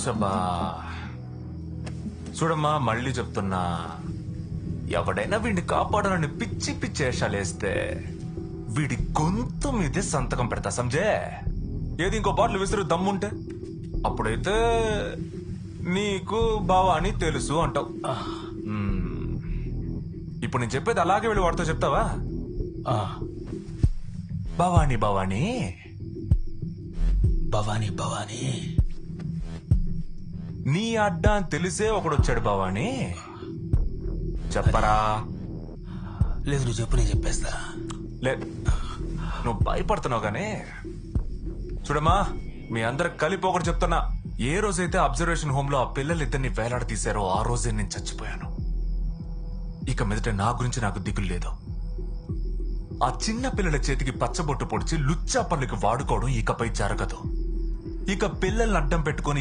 సబా చూడమ్మా, మళ్ళీ చెప్తున్నా, ఎవడైనా వీడిని కాపాడాలని పిచ్చి పిచ్చి వేషాలేస్తే వీడి గొంతు మీదే సంతకం పెడతా, సంజే. ఏది ఇంకో బాటిల్ విసిరు దమ్ముంటే అప్పుడైతే నీకు బావా అని తెలుసు అంటావు. ఇప్పుడు నేను చెప్పేది అలాగే వెళ్ళి వాడితో చెప్తావా? భవానీ భవానీ భవానీ భవానీ నీ అడ్డా అని తెలిసే ఒకడొచ్చాడు భవానీ, చెప్పరా? లేదు, నువ్వు చెప్పు, నేను చెప్పేస్తా. లేదు, నువ్వు భయపడుతున్నావు గానీ చూడమ్మా, మీ అందరికి కలిపి ఒకటి చెప్తున్నా. ఏ రోజైతే అబ్జర్వేషన్ హోమ్ లో ఆ పిల్లలిద్దరిని వేలాడ తీశారో ఆ రోజే నేను చచ్చిపోయాను. ఇక మీదట నా గురించి నాకు దిగులు లేదు. ఆ చిన్న పిల్లల చేతికి పచ్చబొట్టు పొడిచి లుచ్చా పనులకి వాడుకోవడం ఇకపై జరగదు. ఇక పిల్లల్ని అడ్డం పెట్టుకుని